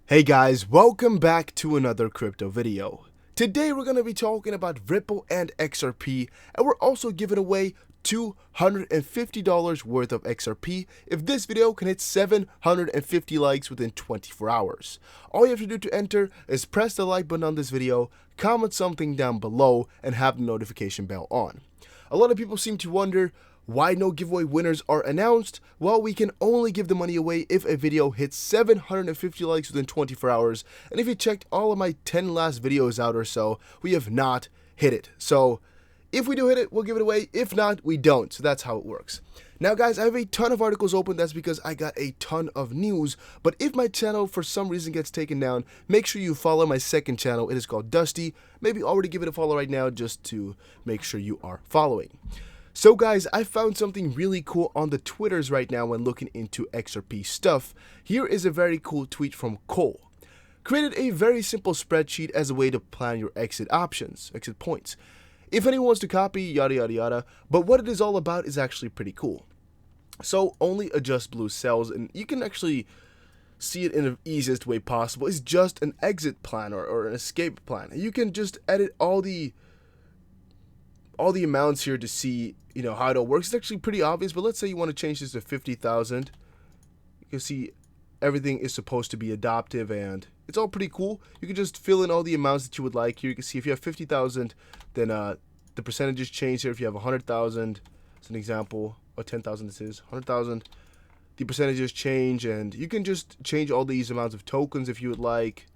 Hey guys, welcome back to another crypto video. Today we're going to be talking about Ripple and XRP, and we're also giving away $250 worth of XRP if this video can hit 750 likes within 24 hours. All you have to do to enter is press the like button on this video, comment something down below, and have the notification bell on. A lot of people seem to wonder, why no giveaway winners are announced? Well, we can only give the money away if a video hits 750 likes within 24 hours, and if you checked all of my 10 last videos out or so, we have not hit it. So if we do hit it, we'll give it away. If not, we don't. So that's how it works. Now guys, I have a ton of articles open. That's because I got a ton of news. But if my channel for some reason gets taken down, make sure you follow my second channel. It is called Dusty. Maybe already give it a follow right now just to make sure you are following. So guys, I found something really cool on the Twitters right now when looking into XRP stuff. Here is a very cool tweet from Cole. Created a very simple spreadsheet as a way to plan your exit options, exit points. If anyone wants to copy, yada yada yada, but what it is all about is actually pretty cool. So only adjust blue cells, and you can actually see it in the easiest way possible. It's just an exit plan or an escape plan. You can just edit all the amounts here to see, how it all works. It's actually pretty obvious, but let's say you want to change this to 50,000. You can see everything is supposed to be adaptive, and it's all pretty cool. You can just fill in all the amounts that you would like here. You can see if you have 50,000, then the percentages change here. If you have 100,000, as an example, or 10,000, this is 100,000, the percentages change, and you can just change all these amounts of tokens if you would like.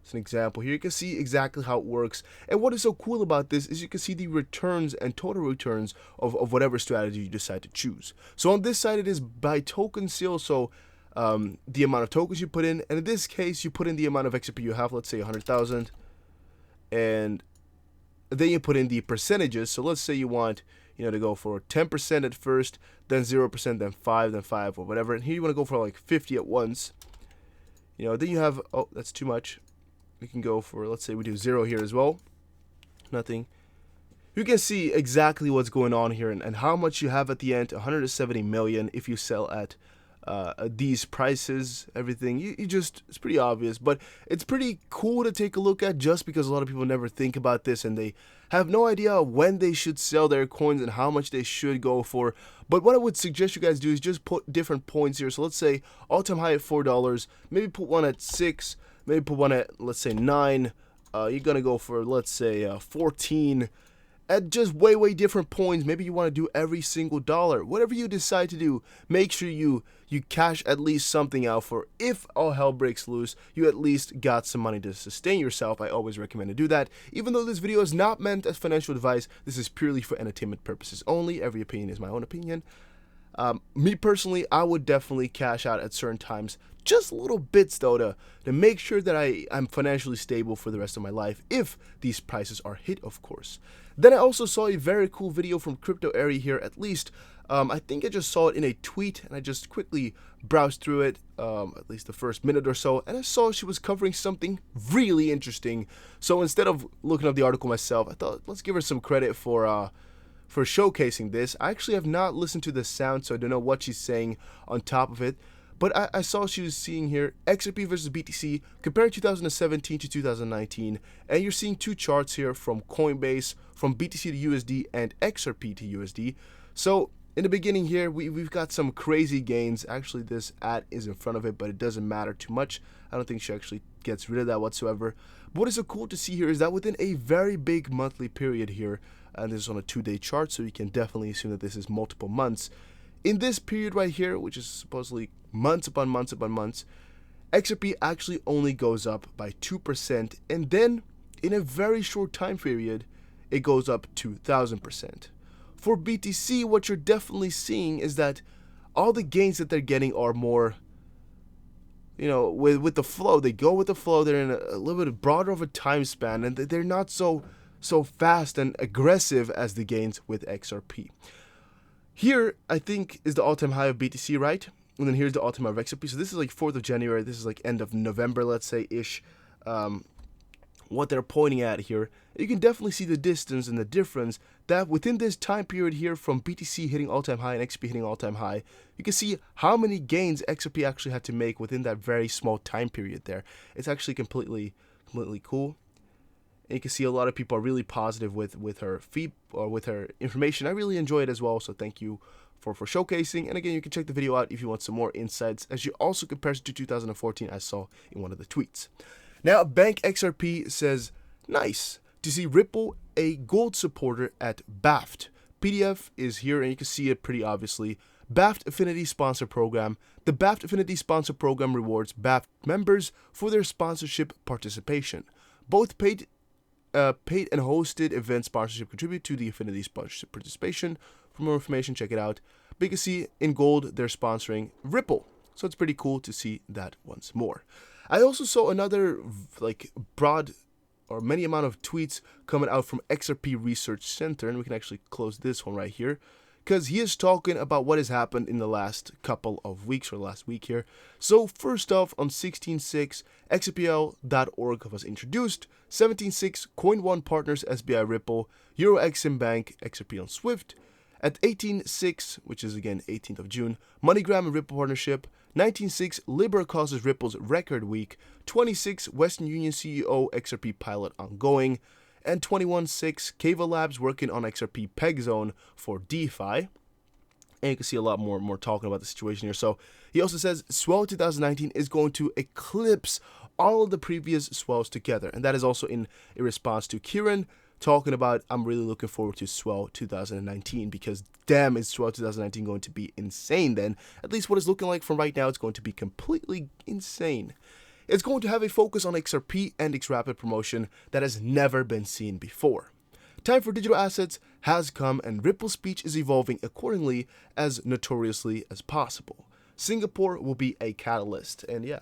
As an example here, you can see exactly how it works. And what is so cool about this is you can see the returns and total returns of whatever strategy you decide to choose. So on this side, it is by token sale, so the amount of tokens you put in, and in this case, you put in the amount of XRP you have, let's say 100,000, and then you put in the percentages. So let's say you want to go for 10% at first, then 0%, then 5, then 5, or whatever. And here you want to go for like 50 at once. Then you have, oh, that's too much. We can go for, let's say we do 0 here as well. Nothing. You can see exactly what's going on here and how much you have at the end. 170 million if you sell at these prices, everything. It's pretty obvious, but it's pretty cool to take a look at just because a lot of people never think about this and they have no idea when they should sell their coins and how much they should go for. But what I would suggest you guys do is just put different points here. So let's say all-time high at $4, maybe put one at 6, maybe put one at, let's say 9. You're gonna go for, let's say 14. At just way different points. Maybe you want to do every single dollar. Whatever you decide to do, make sure you cash at least something out for if all hell breaks loose, you at least got some money to sustain yourself. I always recommend to do that. Even though this video is not meant as financial advice, this is purely for entertainment purposes only. Every opinion is my own opinion. Me personally, I would definitely cash out at certain times, just little bits though, to make sure that I'm financially stable for the rest of my life, if these prices are hit, of course. Then I also saw a very cool video from Crypto Area here, at least. I think I just saw it in a tweet, and I just quickly browsed through it, at least the first minute or so, and I saw she was covering something really interesting. So instead of looking up the article myself, I thought, let's give her some credit for showcasing this. I actually have not listened to the sound, so I don't know what she's saying on top of it. But I saw she was seeing here XRP versus BTC, comparing 2017 to 2019. And you're seeing two charts here from Coinbase, from BTC to USD and XRP to USD. So in the beginning here, we've got some crazy gains. Actually, this ad is in front of it, but it doesn't matter too much. I don't think she actually gets rid of that whatsoever. But what is so cool to see here is that within a very big monthly period here, and this is on a 2-day chart, so you can definitely assume that this is multiple months. In this period right here, which is supposedly months upon months upon months, XRP actually only goes up by 2%, and then in a very short time period, it goes up 2,000%. For BTC, what you're definitely seeing is that all the gains that they're getting are more, with the flow. They go with the flow. They're in a little bit broader of a time span, and they're not so fast and aggressive as the gains with XRP. Here, I think, is the all-time high of BTC, right? And then here's the all-time high of XRP. So this is like 4th of January. This is like end of November, let's say, ish. what they're pointing at here, you can definitely see the distance and the difference that within this time period here from BTC hitting all-time high and XRP hitting all-time high, you can see how many gains XRP actually had to make within that very small time period there. It's actually completely cool. And you can see a lot of people are really positive with her feed or with her information. I really enjoy it as well, so thank you for showcasing. And again, you can check the video out if you want some more insights, as you also compare it to 2014 I saw in one of the tweets. Now, Bank XRP says, nice to see Ripple a gold supporter at BAFT. PDF is here and you can see it pretty obviously. BAFT Affinity Sponsor Program. The BAFT Affinity Sponsor Program rewards BAFT members for their sponsorship participation. Both paid and hosted event sponsorship contribute to the Affinity sponsorship participation. For more information, check it out. But you can see in gold they're sponsoring Ripple, so it's pretty cool to see that once more. I also saw another broad or many amount of tweets coming out from XRP Research Center, and we can actually close this one right here, because he is talking about what has happened in the last couple of weeks or last week here. So first off, on 16/6, XRPL.org was introduced, 17/6, Coin1 partners SBI Ripple, Euro Exim Bank, XRP on Swift. At 18/6, which is again 18th of June, MoneyGram and Ripple partnership. 19/6, Libra causes Ripple's record week. 20/6, Western Union CEO XRP pilot ongoing. And 21/6, Kava Labs working on XRP Peg Zone for DeFi. And you can see a lot more talking about the situation here. So he also says Swell 2019 is going to eclipse all of the previous Swells together. And that is also in a response to Kieran talking about, I'm really looking forward to Swell 2019, because damn, is Swell 2019 going to be insane then. At least what it's looking like from right now, it's going to be completely insane. It's going to have a focus on XRP and XRapid promotion that has never been seen before. Time for digital assets has come, and Ripple's speech is evolving accordingly as notoriously as possible. Singapore will be a catalyst, and yeah,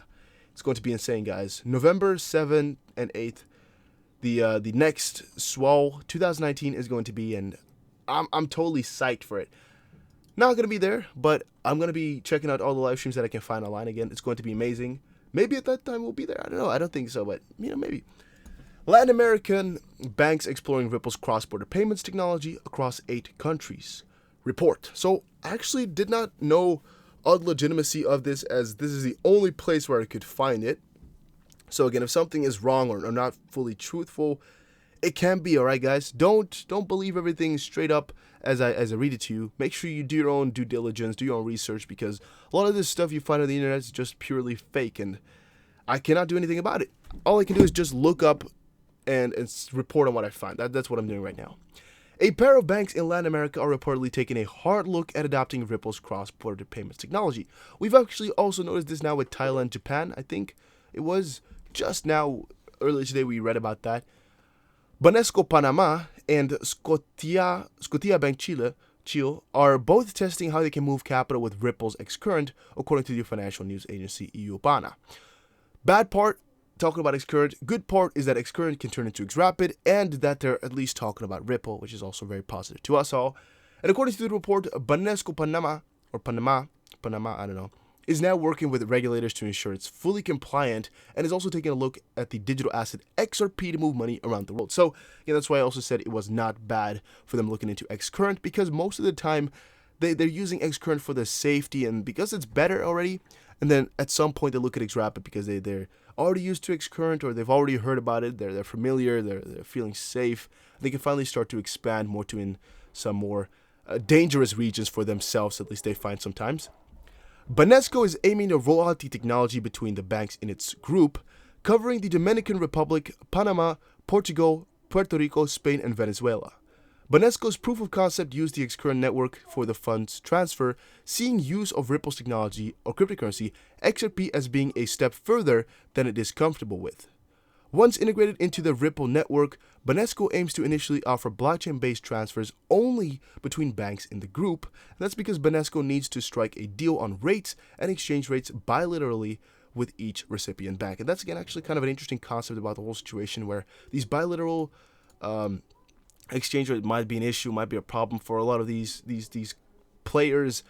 it's going to be insane, guys. November 7th and 8th, the next Swell 2019 is going to be, and I'm totally psyched for it. Not going to be there, but I'm going to be checking out all the live streams that I can find online again. It's going to be amazing. Maybe at that time we'll be there. I don't know. I don't think so, but maybe. Latin American banks exploring Ripple's cross-border payments technology across 8 countries. Report. So I actually did not know of the legitimacy of this, as this is the only place where I could find it. So again, if something is wrong or not fully truthful, it can be, alright guys. Don't believe everything straight up as I read it to you. Make sure you do your own due diligence, do your own research, because a lot of this stuff you find on the internet is just purely fake, and I cannot do anything about it. All I can do is just look up and report on what I find. That's what I'm doing right now. A pair of banks in Latin America are reportedly taking a hard look at adopting Ripple's cross-border payments technology. We've actually also noticed this now with Thailand, Japan. I think it was just now, earlier today, we read about that. Banesco Panama and Scotia Bank Chile are both testing how they can move capital with Ripple's Xcurrent, according to the financial news agency EUBANA. Bad part, talking about Xcurrent. Good part is that Xcurrent can turn into XRapid, and that they're at least talking about Ripple, which is also very positive to us all. And according to the report, Banesco Panama, I don't know, is now working with regulators to ensure it's fully compliant, and is also taking a look at the digital asset XRP to move money around the world. So yeah, that's why I also said it was not bad for them looking into Xcurrent, because most of the time they're using Xcurrent for the safety and because it's better already. And then at some point they look at XRapid because they're already used to Xcurrent, or they've already heard about it. They're familiar. They're feeling safe. They can finally start to expand more to in some more dangerous regions for themselves. At least they find sometimes. Banesco is aiming to roll out the technology between the banks in its group, covering the Dominican Republic, Panama, Portugal, Puerto Rico, Spain, and Venezuela. Banesco's proof of concept used the Xcurrent network for the funds transfer, seeing use of Ripple's technology or cryptocurrency XRP as being a step further than it is comfortable with. Once integrated into the Ripple network, Banesco aims to initially offer blockchain-based transfers only between banks in the group, and that's because Banesco needs to strike a deal on rates and exchange rates bilaterally with each recipient bank. And that's, again, actually kind of an interesting concept about the whole situation, where these bilateral exchange rate might be an issue, might be a problem for a lot of these players.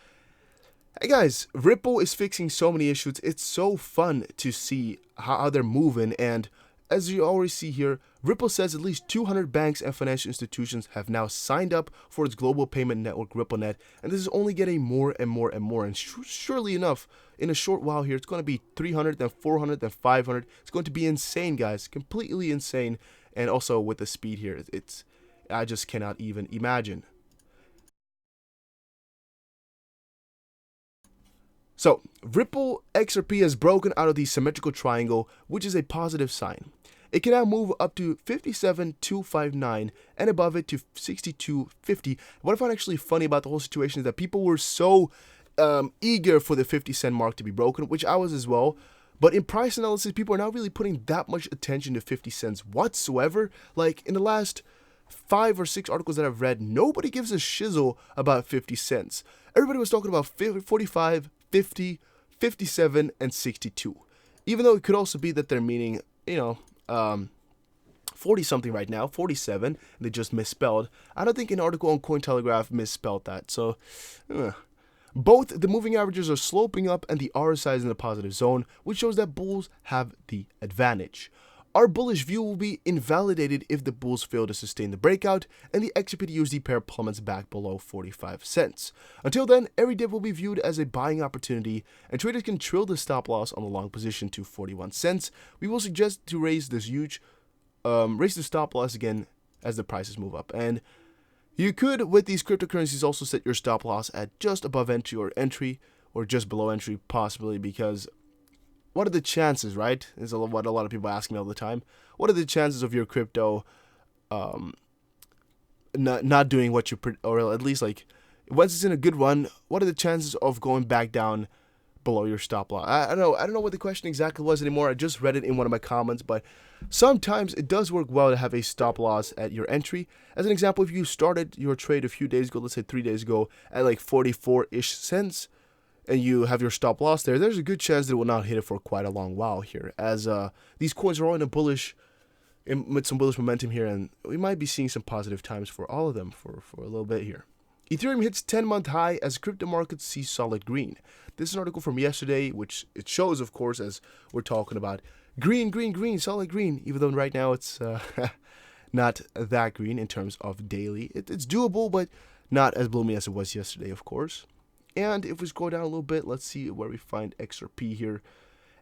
Hey guys, Ripple is fixing so many issues. It's so fun to see how they're moving, and as you already see here, Ripple says at least 200 banks and financial institutions have now signed up for its global payment network RippleNet, and this is only getting more and more and more. And surely enough, in a short while here, it's going to be 300, then 400, then 500. It's going to be insane, guys, completely insane. And also with the speed here, I just cannot even imagine. So, Ripple XRP has broken out of the symmetrical triangle, which is a positive sign. It can now move up to 57,259 and above it to 62.50. What I find actually funny about the whole situation is that people were so eager for the 50-cent mark to be broken, which I was as well. But in price analysis, people are not really putting that much attention to 50 cents whatsoever. Like in the last 5 or 6 articles that I've read, nobody gives a shizzle about 50 cents. Everybody was talking about 45, 50, 57, and 62. Even though it could also be that they're meaning, 40 something right now, 47, and they just misspelled. I don't think an article on Cointelegraph misspelled that. So, both the moving averages are sloping up and the RSI is in the positive zone, which shows that bulls have the advantage. Our bullish view will be invalidated if the bulls fail to sustain the breakout and the XRP to USD pair plummets back below 45 cents. Until then, every dip will be viewed as a buying opportunity, and traders can trill the stop loss on the long position to 41 cents. We will suggest to raise the stop loss again as the prices move up. And you could, with these cryptocurrencies, also set your stop loss at just above entry or just below entry, possibly, because what are the chances, right? Is what a lot of people ask me all the time. What are the chances of your crypto not doing what you, or at least like, once it's in a good run, what are the chances of going back down below your stop loss? I don't know what the question exactly was anymore. I just read it in one of my comments, but sometimes it does work well to have a stop loss at your entry. As an example, if you started your trade a few days ago, let's say 3 days ago, at like 44-ish cents, and you have your stop loss there's a good chance that it will not hit it for quite a long while here, as these coins are all with some bullish momentum here, and we might be seeing some positive times for all of them for a little bit here. Ethereum hits 10-month high as crypto markets see solid green. This is an article from yesterday, which it shows, of course, as we're talking about green, solid green, even though right now it's not that green in terms of daily. It's doable, but not as bloomy as it was yesterday, of course. And if we scroll down a little bit, let's see where we find XRP here.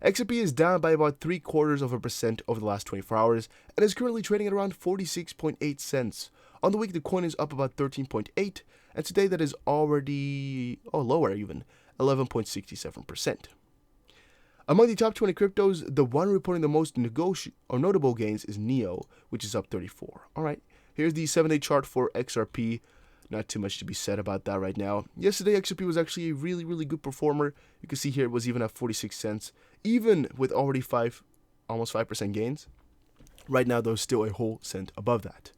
XRP is down by about 0.75% over the last 24 hours and is currently trading at around 46.8 cents. On the week, the coin is up about 13.8, and today that is already lower even, 11.67%. Among the top 20 cryptos, the one reporting the most notable gains is Neo, which is up 34. All right, here's the 7-day chart for XRP. Not too much to be said about that right now. Yesterday, XRP was actually a really, really good performer. You can see here it was even at 46 cents, even with already almost 5% gains. Right now, though, still a whole cent above that.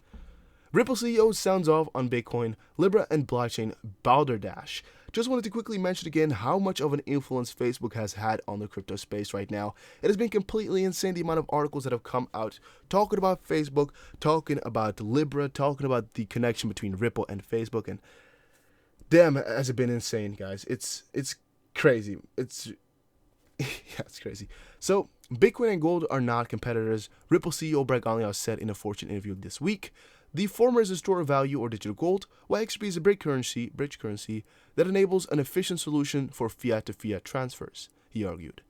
Ripple CEO sounds off on Bitcoin, Libra, and blockchain balderdash. Just wanted to quickly mention again how much of an influence Facebook has had on the crypto space right now. It has been completely insane, the amount of articles that have come out talking about Facebook, talking about Libra, talking about the connection between Ripple and Facebook, and damn, has it been insane, guys. It's crazy. It's crazy. So, Bitcoin and gold are not competitors. Ripple CEO Brett Garlinghouse said in a Fortune interview this week. The former is a store of value or digital gold, while XRP is a bridge currency that enables an efficient solution for fiat-to-fiat transfers, he argued.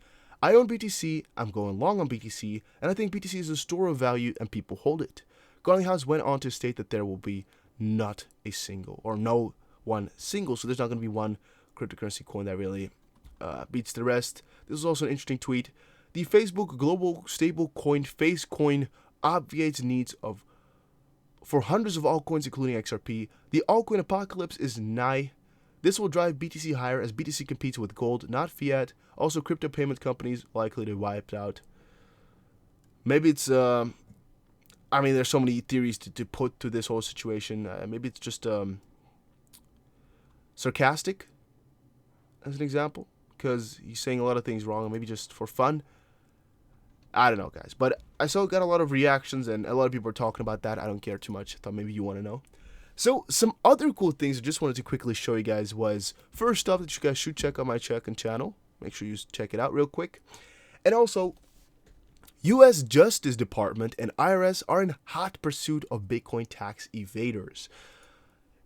I own BTC, I'm going long on BTC, and I think BTC is a store of value and people hold it. Garlinghouse went on to state that there will be no one single, so there's not going to be one cryptocurrency coin that really beats the rest. This is also an interesting tweet. The Facebook global stable coin Facecoin obviates needs for hundreds of altcoins, including XRP. The altcoin apocalypse is nigh. This will drive BTC higher as BTC competes with gold, not fiat. Also, crypto payment companies likely to wipe out. Maybe it's, there's so many theories to put to this whole situation. Maybe it's just sarcastic, as an example, because he's saying a lot of things wrong, maybe just for fun. I don't know, guys, but I got a lot of reactions, and a lot of people are talking about that. I don't care too much. I thought maybe you want to know. So, some other cool things I just wanted to quickly show you guys was, first off, that you guys should check out my channel. Make sure you check it out real quick. And also, U.S. Justice Department and IRS are in hot pursuit of Bitcoin tax evaders.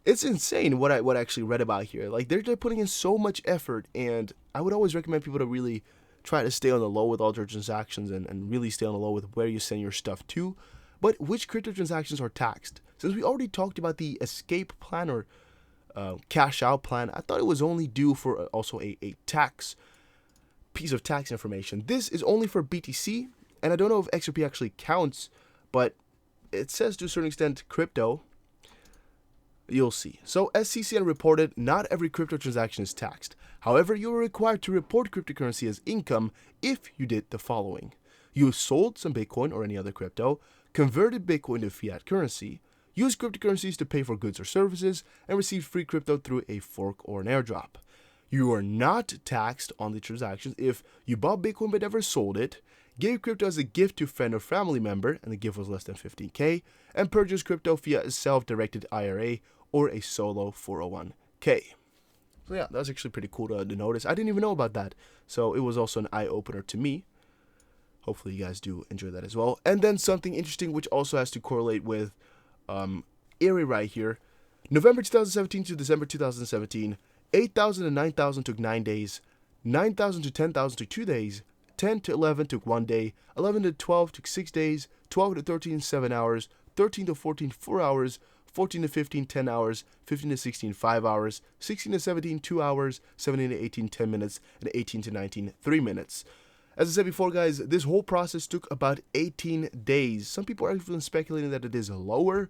It's insane what I actually read about here. Like, they're putting in so much effort, and I would always recommend people to really try to stay on the low with all their transactions and really stay on the low with where you send your stuff to. But which crypto transactions are taxed? Since we already talked about the escape plan or cash out plan, I thought it was only due for also a tax piece of tax information. This is only for BTC, and I don't know if XRP actually counts, but it says to a certain extent crypto. You'll see. So as CCN reported, not every crypto transaction is taxed. However, you are required to report cryptocurrency as income if you did the following. You sold some Bitcoin or any other crypto, converted Bitcoin to fiat currency, used cryptocurrencies to pay for goods or services, and received free crypto through a fork or an airdrop. You are not taxed on the transactions if you bought Bitcoin but never sold it, gave crypto as a gift to a friend or family member, and the gift was less than 15K, and purchased crypto via a self-directed IRA or a solo 401k. So yeah, that was actually pretty cool to notice. I didn't even know about that. So it was also an eye-opener to me. Hopefully you guys do enjoy that as well. And then something interesting which also has to correlate with Erie right here. November 2017 to December 2017, 8,000 to 9,000 took 9 days, 9,000 to 10,000 took 2 days, 10 to 11 took 1 day, 11 to 12 took 6 days, 12 to 13, 7 hours, 13 to 14, 4 hours, 14 to 15, 10 hours, 15 to 16, 5 hours, 16 to 17, 2 hours, 17 to 18, 10 minutes, and 18 to 19, 3 minutes. As I said before, guys, this whole process took about 18 days. Some people are even speculating that it is lower.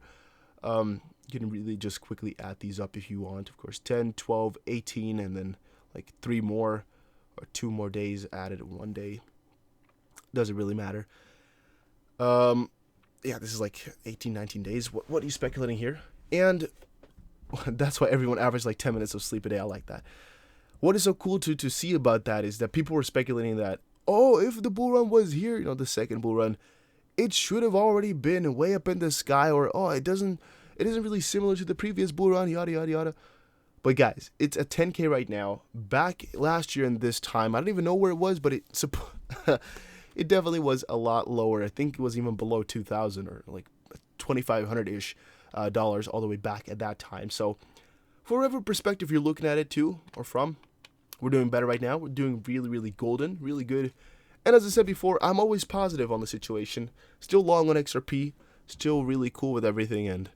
You can really just quickly add these up if you want. Of course, 10, 12, 18, and then like 3 more or 2 more days added in 1 day. Doesn't really matter. Yeah, this is like 18, 19 days. What are you speculating here? And that's why everyone averaged like 10 minutes of sleep a day. I like that. What is so cool to see about that is that people were speculating that, oh, if the bull run was here, you know, the second bull run, it should have already been way up in the sky, or, oh, it isn't really similar to the previous bull run, yada, yada, yada. But guys, it's at 10K right now. Back last year in this time, I don't even know where it was, but it definitely was a lot lower. I think it was even below 2,000 or like 2,500-ish dollars all the way back at that time. So for whatever perspective you're looking at it to or from, we're doing better right now. We're doing really, really golden, really good. And as I said before, I'm always positive on the situation. Still long on XRP. Still really cool with everything. And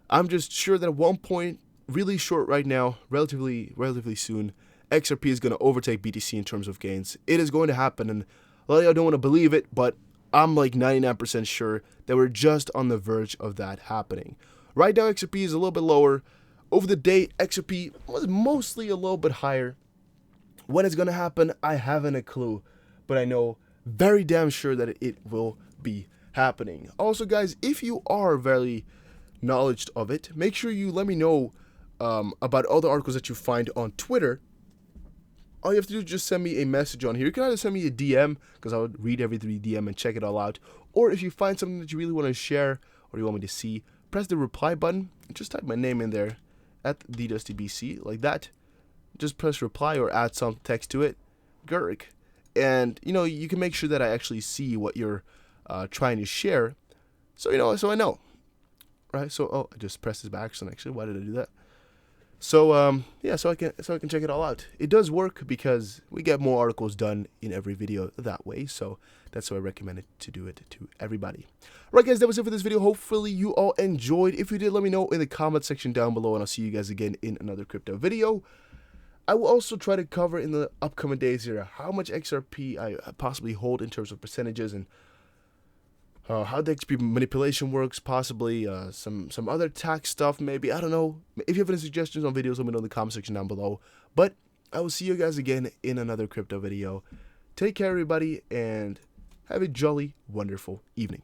I'm just sure that at one point, really short right now, relatively soon, XRP is going to overtake BTC in terms of gains. It is going to happen. And a lot of y'all don't want to believe it, but I'm like 99% sure that we're just on the verge of that happening. Right now, XRP is a little bit lower. Over the day, XRP was mostly a little bit higher. When it's going to happen, I haven't a clue. But I know very damn sure that it will be happening. Also, guys, if you are very knowledgeable of it, make sure you let me know about all the articles that you find on Twitter. All you have to do is just send me a message on here. You can either send me a DM, because I would read every DM and check it all out. Or if you find something that you really want to share or you want me to see, press the reply button and just type my name in there at TheDustyBC, like that. Just press reply or add some text to it. Gurk. And, you know, you can make sure that I actually see what you're trying to share. So, you know, so I know. Right? So, oh, I just pressed this by accident, actually. Why did I do that? So, yeah, so I can check it all out. It does work because we get more articles done in every video that way. So that's why I recommend it to do it to everybody. Alright, guys, that was it for this video. Hopefully you all enjoyed. If you did, let me know in the comment section down below, and I'll see you guys again in another crypto video. I will also try to cover in the upcoming days here how much XRP I possibly hold in terms of percentages, and how the XRP manipulation works, possibly some other tax stuff, maybe. I don't know. If you have any suggestions on videos, let me know in the comment section down below. But I will see you guys again in another crypto video. Take care, everybody, and have a jolly, wonderful evening.